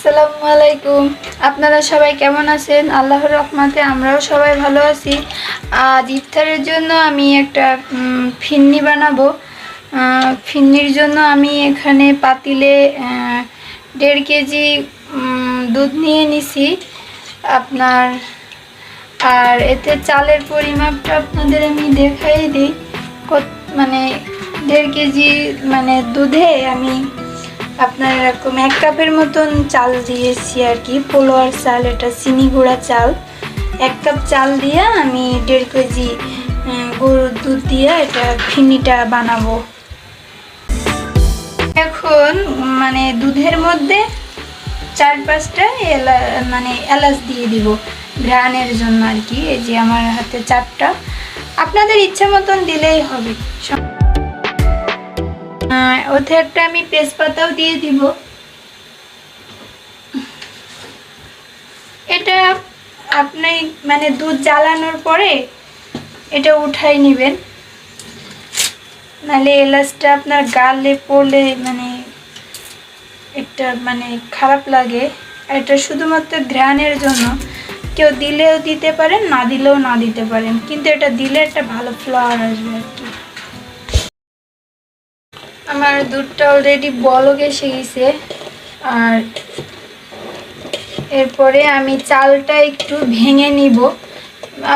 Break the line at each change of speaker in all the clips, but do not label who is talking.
আসসালামু আলাইকুম। আপনারা সবাই কেমন আছেন? আল্লাহর রহমতে আমরাও সবাই ভালো আছি। আজ ইফতারের জন্য আমি একটা ফিন্নি বানাবো। ফিন্নির জন্য আমি এখানে পাতিলে 1.5 কেজি দুধ নিয়ে নিছি আপনার। আর এতে চালের পরিমাপটা আপনাদের আমি দেখাই দিই। মানে 1.5 কেজি মানে দুধে আমি আপনার এরকম 1 কাপের মতন চাল দিয়েছি আর কি, পোলোয়ার চাল, এটা চিনি গুঁড়া চাল। 1 কাপ চাল দিয়ে আমি 1.5 কেজি গরুর দুধ দিয়ে এটা ফিন্নিটা বানাবো। এখন মানে দুধের মধ্যে 4-5টা মানে এলাচ দিয়ে দিব ঘ্রাণের জন্য আর কি। এই যে আমার হাতে 4টা, আপনাদের ইচ্ছা মতন দিলেই হবে। ওতে একটা আমি তেজপাতাও দিয়ে দিব। এটা আপনি মানে দুধ জ্বালানোর পরে এটা উঠাই নেবেন, নাহলে এলাচটা আপনার গালে পড়লে মানে একটা মানে খারাপ লাগে। এটা শুধুমাত্র ঘ্রাণের জন্য, কেউ দিলেও দিতে পারেন, না দিলেও না দিতে পারেন, কিন্তু এটা দিলে একটা ভালো ফ্লেভার আসবে আর কি। আমার দুধটা অলরেডি বলক এসে গেছে। আর এরপরে আমি চালটা একটু ভেঙে নিব।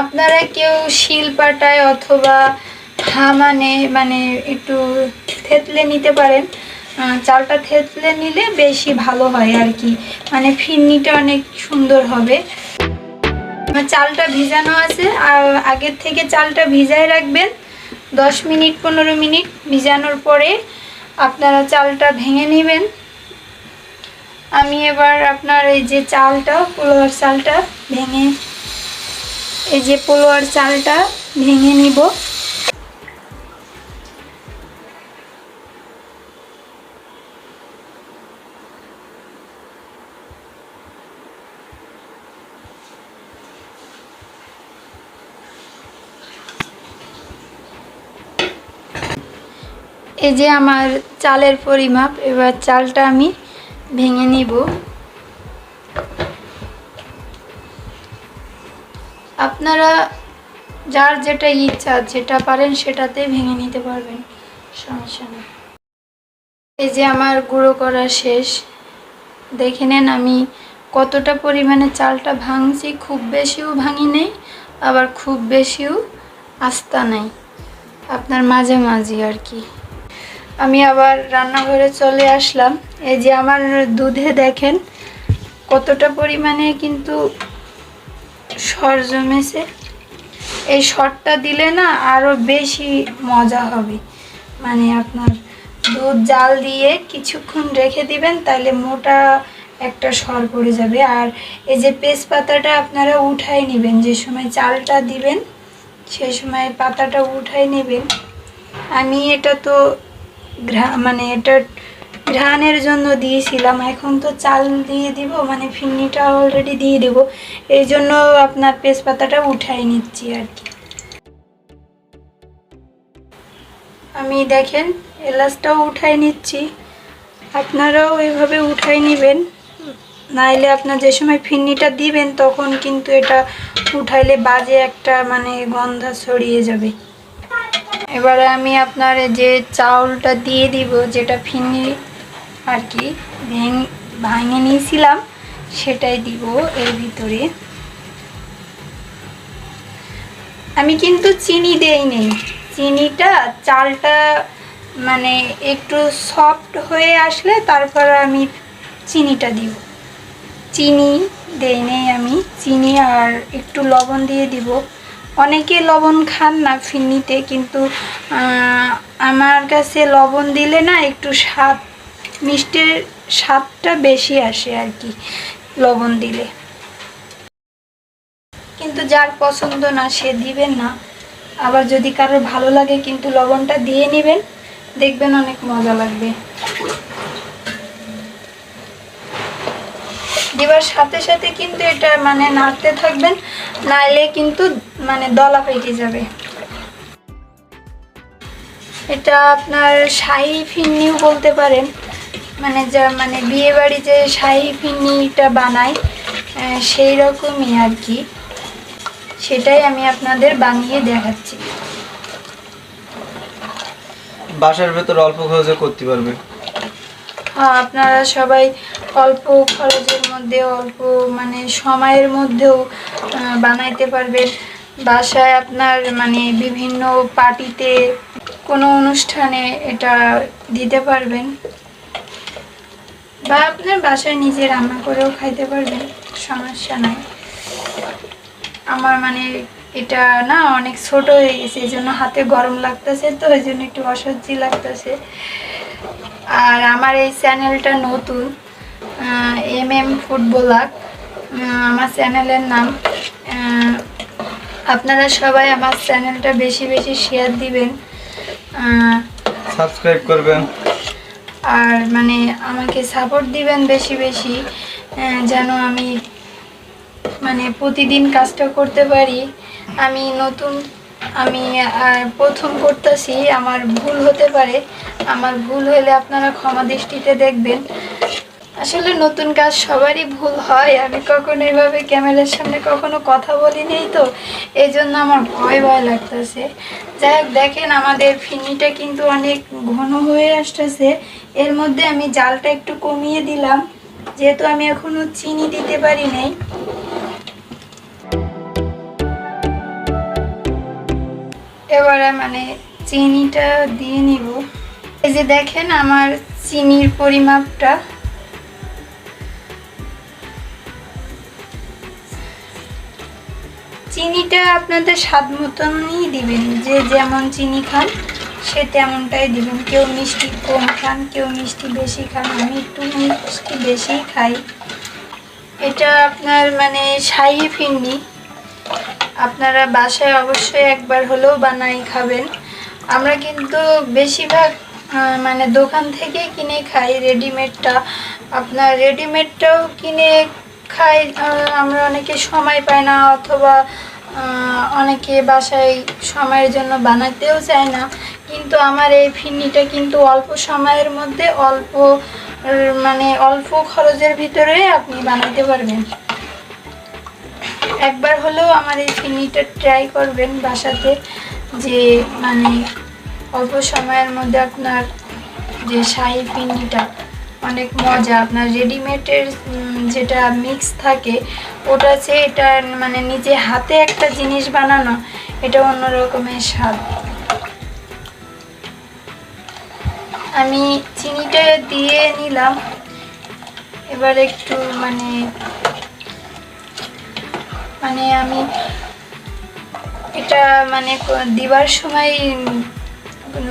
আপনারা কেউ শিলপাটায় অথবা মানে একটু থেতলে নিতে পারেন। চালটা থেতলে নিলে বেশি ভালো হয় আর কি, মানে ফিন্নিটা অনেক সুন্দর হবে। চালটা ভিজানো আছে, আর আগের থেকে চালটা ভিজায় রাখবেন 10 মিনিট 15 মিনিট। ভিজানোর পরে আপনারা চালটা ভেঙে নেবেন। আমি এবার আপনার এই যে চালটা, পোলোয়ার চালটা ভেঙে, এই যে পোলোয়ার চালটা ভেঙে নিব। এই যে আমার চালের পরিমাপ, এবার চালটা আমি ভেঙে নিব। আপনারা যার যেটা ইচ্ছা, যেটা পারেন সেটাতে ভেঙে নিতে পারবেন, সমস্যা নেই। এই যে আমার গুঁড়ো করা শেষ। দেখে নেন আমি কতটা পরিমাণে চালটা ভাঙছি। খুব বেশিও ভাঙি নেই, আবার খুব বেশিও আস্তা নেই, আপনার মাঝামাঝি আর কি। আমি আবার রান্নাঘরে চলে আসলাম। এই যে আমার দুধে দেখেন কতটা পরিমাণে কিন্তু সর জমেছে। এই সরটা দিলে না আরও বেশি মজা হবে। মানে আপনার দুধ জাল দিয়ে কিছুক্ষণ রেখে দিবেন, তাহলে মোটা একটা সর পড়ে যাবে। আর এই যে তেজপাতাটা আপনারা উঠাই নেবেন, যে সময় চালটা দিবেন সেই সময় পাতাটা উঠাই নেবেন। আমি এটা তো মানে এটা ঘ্রাণের জন্য দিয়েছিলাম, এখন তো চাল দিয়ে দিব, মানে ফিন্নিটা অলরেডি দিয়ে দেব, এই জন্য আপনার তেজপাতাটা উঠাই নিচ্ছি আর কি। আমি দেখেন এলাচটাও উঠাই নিচ্ছি, আপনারাও এইভাবে উঠাই নেবেন, নাইলে আপনার যে সময় ফিন্নিটা দিবেন তখন কিন্তু এটা উঠাইলে বাজে একটা মানে গন্ধ ছড়িয়ে যাবে। এবারে আমি আপনার যে চাউলটা দিয়ে দিব, যেটা ফিন্নি আর কি ভাঙে নিয়েছিলাম, সেটাই দিব এর ভিতরে। আমি কিন্তু চিনি দেই নেই, চিনিটা চালটা মানে একটু সফট হয়ে আসলে তারপর আমি চিনিটা দিব। চিনি দেই নেই আমি, চিনি আর একটু লবণ দিয়ে দিব। অনেকে লবণ খান না ফিন্নিতে, কিন্তু আমার কাছে লবণ দিলে না একটু স্বাদ, মিষ্টির স্বাদটা বেশি আসে আর কি লবণ দিলে। কিন্তু যার পছন্দ না সে দিবেন না, আবার যদি কারোর ভালো লাগে কিন্তু লবণটা দিয়ে নেবেন, দেখবেন অনেক মজা লাগবে। দেওয়ার সাথে সাথে কিন্তু এটা মানে নাড়তে থাকবেন, নাইলে কিন্তু মানে দলা পেকে যাবে। এটা আপনার শাহি ফিরনিও বলতে পারেন, মানে যা মানে বিয়ে বাড়ি যে শাহি ফিরনিটা বানাই সেই রকমই আর কি, সেটাই আমি আপনাদের বানিয়ে দেখাচ্ছি।
বাসার ভেতর অল্প খরচে করতে পারবে।
হ্যাঁ, আপনারা সবাই অল্প খরচের মধ্যে অল্প মানে সময়ের মধ্যেও বানাইতে পারবেন। বাসায় আপনার মানে বিভিন্ন পার্টিতে কোনো অনুষ্ঠানে এটা দিতে পারবেন, বা আপনার বাসায় নিজে রান্না করেও খাইতে পারবেন, সমস্যা নাই। আমার মানে এটা না অনেক ছোট হয়ে গেছে, এই জন্য হাতে গরম লাগতেছে, তো এই জন্য একটু অসহ্য লাগতেছে। আর আমার এই চ্যানেলটা নতুন, ফুড ব্লগ আমার চ্যানেলের নাম। আপনারা সবাই আমার চ্যানেলটা বেশি বেশি শেয়ার দিবেন,
সাবস্ক্রাইব করবেন,
আর মানে আমাকে সাপোর্ট দিবেন বেশি বেশি, যেন আমি মানে প্রতিদিন কাজটা করতে পারি। আমি নতুন, আমি প্রথম করতেছি, আমার ভুল হতে পারে, আমার ভুল হলে আপনারা ক্ষমা দৃষ্টিতে দেখবেন। আসলে নতুন কাজ সবারই ভুল হয়, আমি কখনো এইভাবে ক্যামেরার সামনে কখনো কথা বলি নেই, তো এই জন্য আমার ভয় ভয় লাগতেছে। যাই হোক, দেখেন আমাদের ফিরনিটা কিন্তু অনেক ঘন হয়ে আসতেছে। এর মধ্যে আমি জালটা একটু কমিয়ে দিলাম, যেহেতু আমি এখনো চিনি দিতে পারি নাই। এবারে মানে চিনিটা দিয়ে নিব। এই যে দেখেন আমার চিনির পরিমাপটা, চিনিটা আপনাদের স্বাদ মতনই দিবেন, যে যেমন চিনি খান সে তেমনটাই দিবেন। কেউ মিষ্টি কম খান, কেউ মিষ্টি বেশি খান, আমি একটু মিষ্টি বেশি খাই। এটা আপনার মানে শাহি ফিরনি, আপনারা বাসায় অবশ্যই একবার হলেও বানাই খাবেন। আমরা কিন্তু বেশিরভাগ মানে দোকান থেকে কিনে খাই রেডিমেডটা। আপনার রেডিমেডটাও কিনে খাই, আমরা অনেকে সময় পাই না, অথবা অনেকে বাসায় সময়ের জন্য বানাতেও চায় না। কিন্তু আমার এই ফিরনিটা কিন্তু অল্প সময়ের মধ্যে মানে অল্প খরচের ভিতরে আপনি বানাতে পারবেন। একবার হলেও আমার এই ফিরনিটা ট্রাই করবেন বাসাতে, যে মানে অল্প সময়ের মধ্যে আপনার যে শাহি ফিরনিটা অনেক মজা। আপনার রেডিমেডের যেটা মিক্স থাকে ওটা আছে, এটা মানে নিজে হাতে একটা জিনিস বানানো, এটা অন্য রকমের স্বাদ। আমি চিনিটা দিয়ে নিলাম, এবার একটু মানে আমি এটা মানে দিবার সময়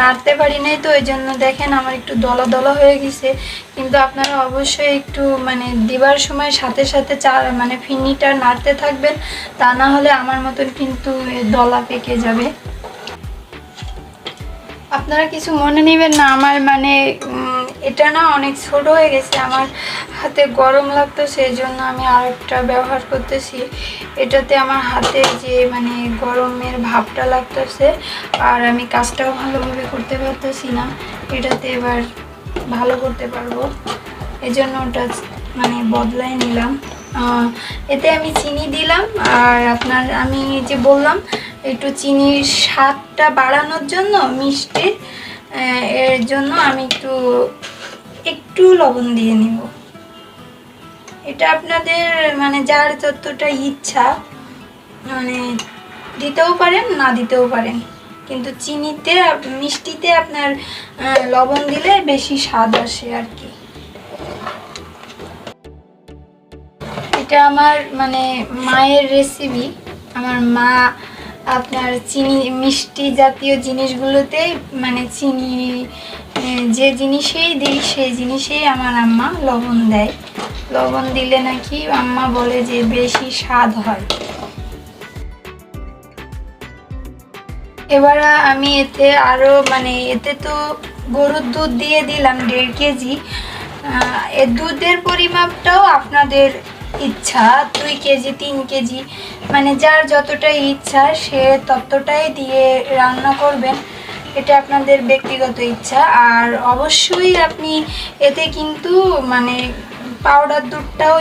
নাড়তে পারি নাই, তো ওই জন্য দেখেন আমার একটু দলা দলা হয়ে গেছে। কিন্তু আপনারা অবশ্যই একটু মানে দিবার সময় সাথে সাথে মানে ফিরনিটা নাড়তে থাকবেন, তা না হলে আমার মতন কিন্তু দলা পেকে যাবে। আপনারা কিছু মনে নেবেন না, আমার মানে এটা না অনেক ছোট হয়ে গেছে, আমার হাতে গরম লাগতো, সেই জন্য আমি আরেকটা ব্যবহার করতেছি। এটাতে আমার হাতে যে মানে গরমের ভাবটা লাগতেছে, আর আমি কাজটাও ভালোভাবে করতে পারতেছি না। এটাতে এবার ভালো করতে পারবো, এই জন্য ওটা মানে বদলাই নিলাম। এতে আমি চিনি দিলাম, আর আপনার আমি যে বললাম একটু চিনির স্বাদটা বাড়ানোর জন্য মিষ্টির, এর জন্য আমি একটু লবণ দিয়ে নিব। এটা আপনাদের মানে যার যতটা ইচ্ছা মানে দিতেও পারেন, না দিতেও পারেন, কিন্তু চিনিতে মিষ্টিতে আপনার লবণ দিলে বেশি স্বাদ আসে আর কি। এটা আমার মানে মায়ের রেসিপি। আমার মা আপনার চিনি মিষ্টি জাতীয় জিনিসগুলোতে মানে চিনি যে জিনিসেই দিই সেই জিনিসেই আমার আম্মা লবণ দেয়। লবণ দিলে নাকি আম্মা বলে যে বেশি স্বাদ হয়। এবার আমি এতে আরও মানে এতে তো গরুর দুধ দিয়ে দিলাম 1.5 কেজি। এর দুধের পরিমাপটাও আপনাদের ইচ্ছা, 2 কেজি 3 কেজি মানে যার যতটাই ইচ্ছা সে ততটাই দিয়ে রান্না করবেন। এটা আপনাদের ব্যক্তিগত ইচ্ছা। আর অবশ্যই আপনি এতে কিন্তু মানে পাউডার দুধটাও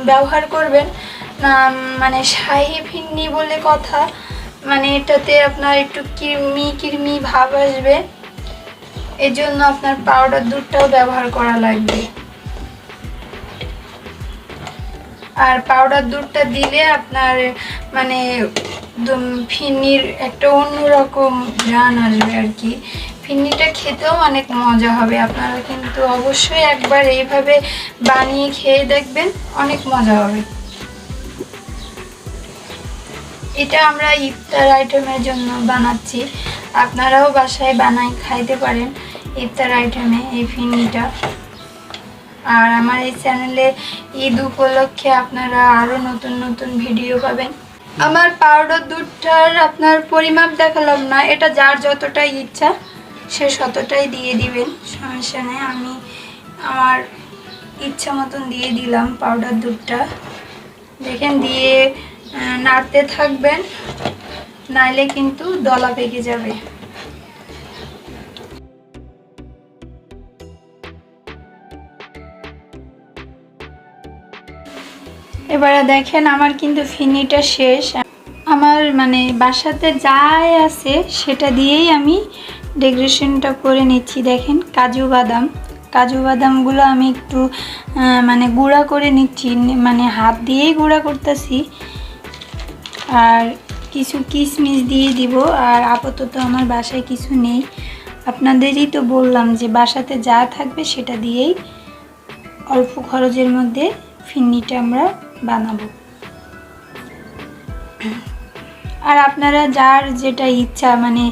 ব্যবহার করবেন না, মানে শাহি ফিরনি বলে কথা, মানে এটাতে আপনার একটু কৃমি কৃমি ভাব আসবে, এজন্য আপনার পাউডার দুধটাও ব্যবহার করা লাগবে। আর পাউডার দুধটা দিলে আপনার মানে ফিরনির একটা অন্যরকম ঘ্রাণ আসবে আর কি। ফিরনিটা খেতেও অনেক মজা হবে। আপনারা কিন্তু অবশ্যই একবার এইভাবে বানিয়ে খেয়ে দেখবেন, অনেক মজা হবে। এটা আমরা ইফতার আইটেমের জন্য বানাচ্ছি, আপনারাও বাসায় বানাই খাইতে পারেন ইফতার আইটেমে এই ফিরনিটা। আর আমার এই চ্যানেলে ঈদ উপলক্ষে আপনারা আরও নতুন নতুন ভিডিও পাবেন। আমার পাউডার দুধটার আপনার পরিমাপ দেখালাম না, এটা যার যতটাই ইচ্ছা সে ততটাই দিয়ে দিবেন, সমস্যা নেই। আমি আমার ইচ্ছা মতন দিয়ে দিলাম পাউডার দুধটা। দেখেন, দিয়ে নাড়তে থাকবেন, নাইলে কিন্তু দলা পেকে যাবে। এবারে দেখেন আমার কিন্তু ফিরনিটা শেষ। আমার মানে বাসাতে যাই আছে সেটা দিয়েই আমি ডেকোরেশনটা করে নিচ্ছি। দেখেন কাজু বাদামগুলো আমি একটু মানে গুঁড়া করে নিচ্ছি, মানে হাত দিয়েই গুঁড়া করতেছি। আর কিছু কিশমিশ দিয়ে দিব। আর আপাতত আমার বাসায় কিছু নেই, আপনাদেরই তো বললাম যে বাসাতে যা থাকবে সেটা দিয়েই অল্প খরচের মধ্যে ফিরনিটা আমরা বানাবো। আর আপনারা যার যেটা ইচ্ছা, মানে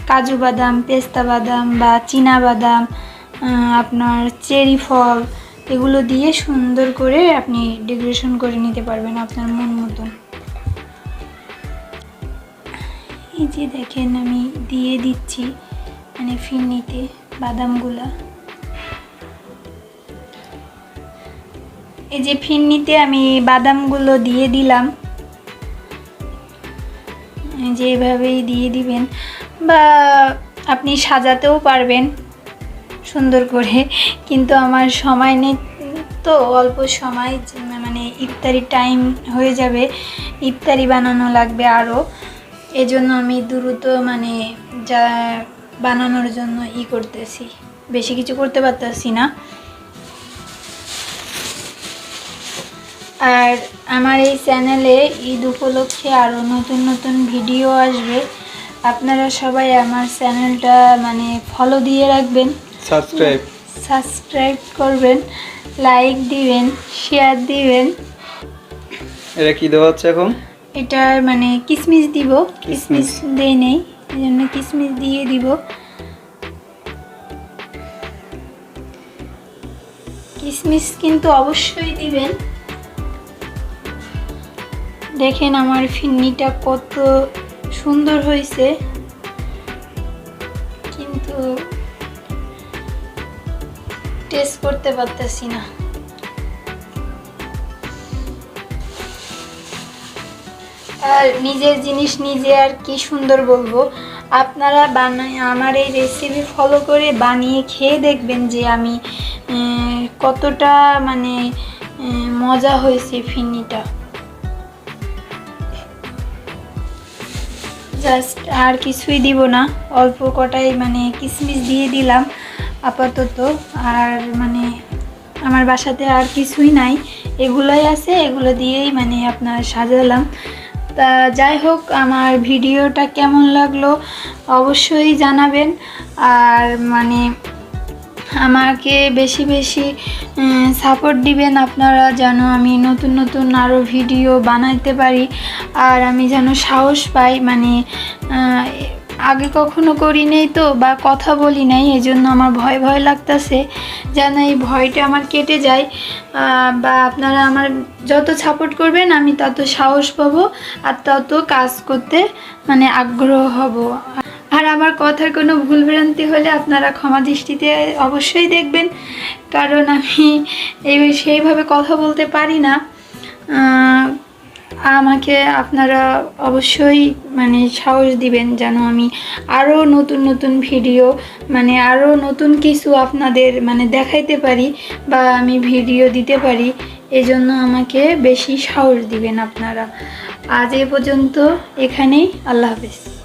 কাজু বাদাম, পেস্তা বাদাম বা চীনা বাদাম, আপনার চেরি ফল, এগুলো দিয়ে সুন্দর করে আপনি ডেকোরেশন করে নিতে পারবেন আপনার মন মতন। এই যে দেখেন আমি দিয়ে দিচ্ছি মানে ফিরনিতে বাদামগুলা। এই যে ফিরনিতে আমি বাদামগুলো দিয়ে দিলাম, যে এভাবেই দিয়ে দিবেন, বা আপনি সাজাতেও পারবেন সুন্দর করে। কিন্তু আমার সময় নেই তো, অল্প সময়, মানে ইফতারি টাইম হয়ে যাবে, ইফতারি বানানো লাগবে আরও, এজন্য আমি দ্রুত মানে যা বানানোর জন্য করতেছি, বেশি কিছু করতে পারতেছি না। আর আমার এই চ্যানেলে ঈদ উপলক্ষে আরও নতুন নতুন ভিডিও আসবে, আপনারা সবাই আমার চ্যানেলটা মানে ফলো দিয়ে রাখবেন, সাবস্ক্রাইব করবেন, লাইক দিবেন, শেয়ার দিবেন।
এটা কি দেওয়া হচ্ছে এখন?
এটা মানে কিশমিশ দিব, কিশমিশ দেই নেই, এই জন্য কিশমিশ দিয়ে দিব। কিশমিশ কিন্তু অবশ্যই দিবেন। দেখেন আমার ফিরনিটা কত সুন্দর হয়েছে, কিন্তু টেস্ট করতে পারতেছি না। আর নিজের জিনিস নিজে আর কি সুন্দর বলবো। আপনারা বানায় আমার এই রেসিপি ফলো করে বানিয়ে খেয়ে দেখবেন যে আমি কতটা মানে মজা হয়েছে ফিরনিটা। জাস্ট আর কিছুই দিব না, অল্প কটাই মানে কিশমিশ দিয়ে দিলাম আপাতত। আর মানে আমার বাসাতে আর কিছুই নাই, এগুলোই আছে, এগুলো দিয়েই মানে আপনার সাজালাম। তা যাই হোক, আমার ভিডিওটা কেমন লাগলো অবশ্যই জানাবেন। আর মানে আমাকে বেশি বেশি সাপোর্ট দিবেন আপনারা, যেন আমি নতুন নতুন আরও ভিডিও বানাইতে পারি। আর আমি যেন সাহস পাই, মানে আগে কখনো করি নাই তো, বা কথা বলি নাই, এজন্য আমার ভয় ভয় লাগতেছে, যেন এই ভয়টা আমার কেটে যায়। বা আপনারা আমার যত সাপোর্ট করবেন আমি তত সাহস পাবো, আর তত কাজ করতে মানে আগ্রহ হব। আর আমার কথার কোনো ভুলভ্রান্তি হলে আপনারা ক্ষমা দৃষ্টিতে অবশ্যই দেখবেন, কারণ আমি সেইভাবে কথা বলতে পারি না। আমাকে আপনারা অবশ্যই মানে সাহস দিবেন যেন আমি আরও নতুন নতুন ভিডিও মানে আরও নতুন কিছু আপনাদের মানে দেখাইতে পারি বা আমি ভিডিও দিতে পারি। এজন্য আমাকে বেশি সাহস দিবেন আপনারা। আজ এ পর্যন্ত, এখানেই। আল্লাহ হাফেজ।